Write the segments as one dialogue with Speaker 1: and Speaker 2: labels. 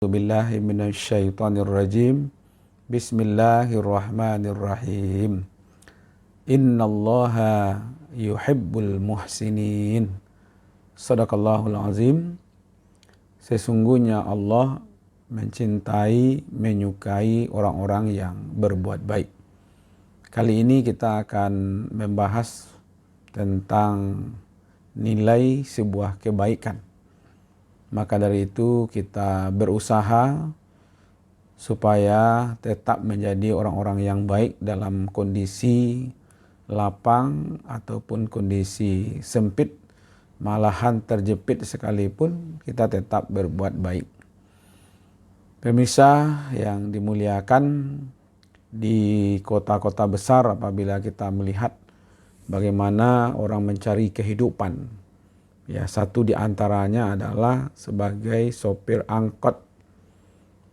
Speaker 1: Billahi minasyaitonir rajim. Bismillahirrahmanirrahim. Innallaha yuhibbul muhsinin. Shadaqallahul azim. Sesungguhnya Allah mencintai, menyukai orang-orang yang berbuat baik. Kali ini kita akan membahas tentang nilai sebuah kebaikan. Maka dari itu kita berusaha supaya tetap menjadi orang-orang yang baik dalam kondisi lapang ataupun kondisi sempit, malahan terjepit sekalipun kita tetap berbuat baik. Pemirsa yang dimuliakan, di kota-kota besar apabila kita melihat bagaimana orang mencari kehidupan, ya, satu di antaranya adalah sebagai sopir angkot.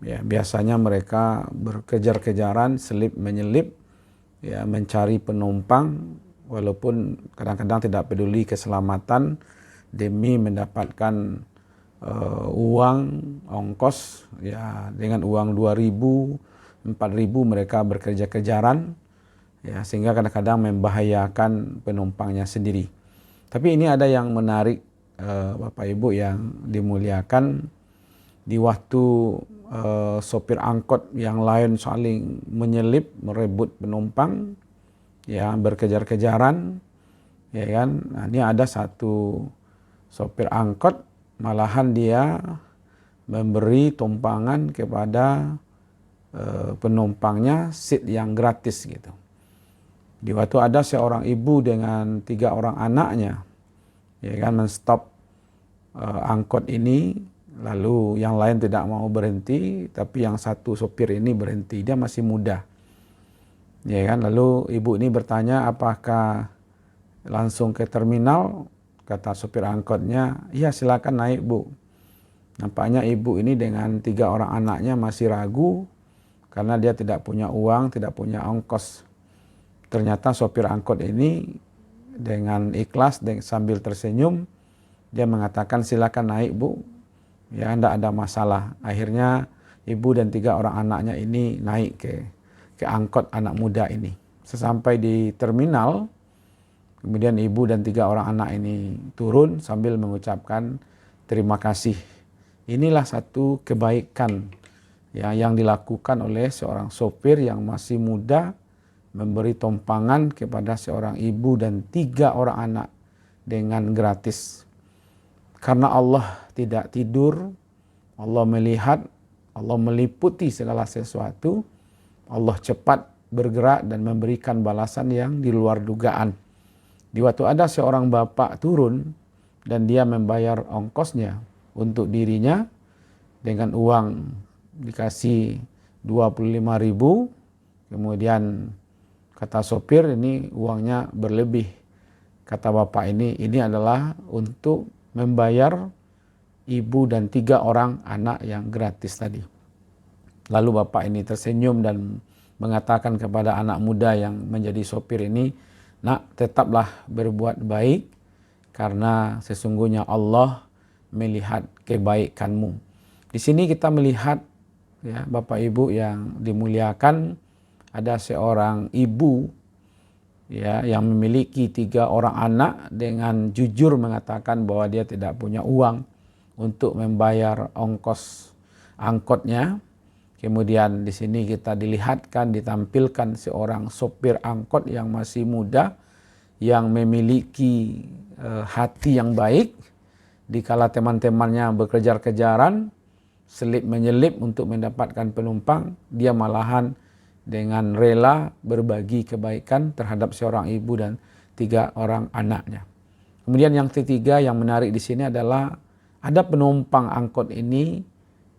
Speaker 1: Ya, biasanya mereka berkejar-kejaran, selip menyelip, ya, mencari penumpang, walaupun kadang-kadang tidak peduli keselamatan demi mendapatkan uang ongkos. Ya, dengan uang 2.000, 4.000 mereka berkejar-kejaran, ya, sehingga kadang-kadang membahayakan penumpangnya sendiri. Tapi ini ada yang menarik, Bapak Ibu yang dimuliakan. Di waktu sopir angkot yang lain saling menyelip, merebut penumpang, ya, berkejar-kejaran, ya kan. Nah, ini ada satu sopir angkot, malahan dia memberi tumpangan kepada penumpangnya seat yang gratis gitu. Di waktu ada seorang ibu dengan 3 orang anaknya, ya kan, menstop angkot ini, lalu yang lain tidak mau berhenti, tapi yang satu sopir ini berhenti. Dia masih muda, ya kan. Lalu ibu ini bertanya, apakah langsung ke terminal? Kata sopir angkotnya, iya silakan naik Bu. Nampaknya ibu ini dengan 3 orang anaknya masih ragu karena dia tidak punya uang, tidak punya ongkos. Ternyata sopir angkot ini dengan ikhlas dan sambil tersenyum, dia mengatakan silakan naik Bu, ya, tidak ada masalah. Akhirnya ibu dan 3 orang anaknya ini naik ke angkot anak muda ini. Sesampai di terminal, kemudian ibu dan 3 orang anak ini turun sambil mengucapkan terima kasih. Inilah satu kebaikan, ya, yang dilakukan oleh seorang sopir yang masih muda, memberi tumpangan kepada seorang ibu dan 3 orang anak dengan gratis. Karena Allah tidak tidur, Allah melihat, Allah meliputi segala sesuatu, Allah cepat bergerak dan memberikan balasan yang di luar dugaan. Di waktu ada seorang bapak turun dan dia membayar ongkosnya untuk dirinya dengan uang dikasih 25.000, kemudian kata sopir, ini uangnya berlebih. Kata bapak ini adalah untuk membayar ibu dan 3 orang anak yang gratis tadi. Lalu bapak ini tersenyum dan mengatakan kepada anak muda yang menjadi sopir ini, nak, tetaplah berbuat baik karena sesungguhnya Allah melihat kebaikanmu. Di sini kita melihat, ya, Bapak Ibu yang dimuliakan, ada seorang ibu, ya, yang memiliki 3 orang anak dengan jujur mengatakan bahwa dia tidak punya uang untuk membayar ongkos angkotnya. Kemudian di sini kita dilihatkan, ditampilkan seorang sopir angkot yang masih muda, yang memiliki hati yang baik. Dikala teman-temannya berkejar-kejaran, selip menyelip untuk mendapatkan penumpang, dia malahan dengan rela berbagi kebaikan terhadap seorang ibu dan 3 orang anaknya. Kemudian yang ketiga yang menarik di sini adalah ada penumpang angkot ini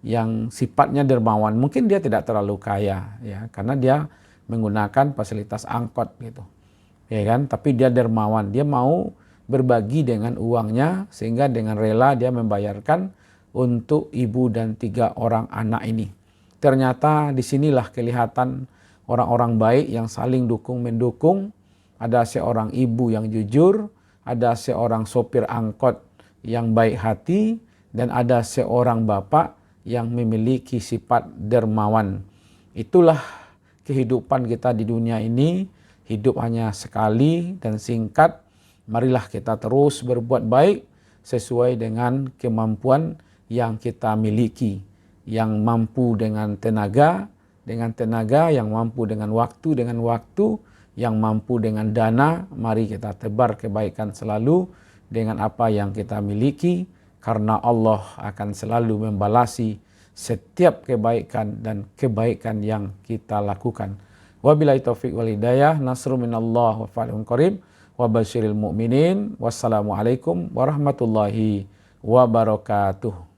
Speaker 1: yang sifatnya dermawan. Mungkin dia tidak terlalu kaya, ya, karena dia menggunakan fasilitas angkot gitu, ya kan. Tapi dia dermawan, dia mau berbagi dengan uangnya sehingga dengan rela dia membayarkan untuk ibu dan 3 orang anak ini. Ternyata disinilah kelihatan orang-orang baik yang saling dukung-mendukung. Ada seorang ibu yang jujur, ada seorang sopir angkot yang baik hati, dan ada seorang bapak yang memiliki sifat dermawan. Itulah kehidupan kita di dunia ini. Hidup hanya sekali dan singkat. Marilah kita terus berbuat baik sesuai dengan kemampuan yang kita miliki. Yang mampu dengan tenaga, yang mampu dengan waktu, yang mampu dengan dana. Mari kita tebar kebaikan selalu dengan apa yang kita miliki. Karena Allah akan selalu membalasi setiap kebaikan dan kebaikan yang kita lakukan. Wabillahi taufiq wal hidayah. Nasrun minallah wa fathun qarib. Wa basyiril mu'minin. Wassalamualaikum warahmatullahi wabarakatuh.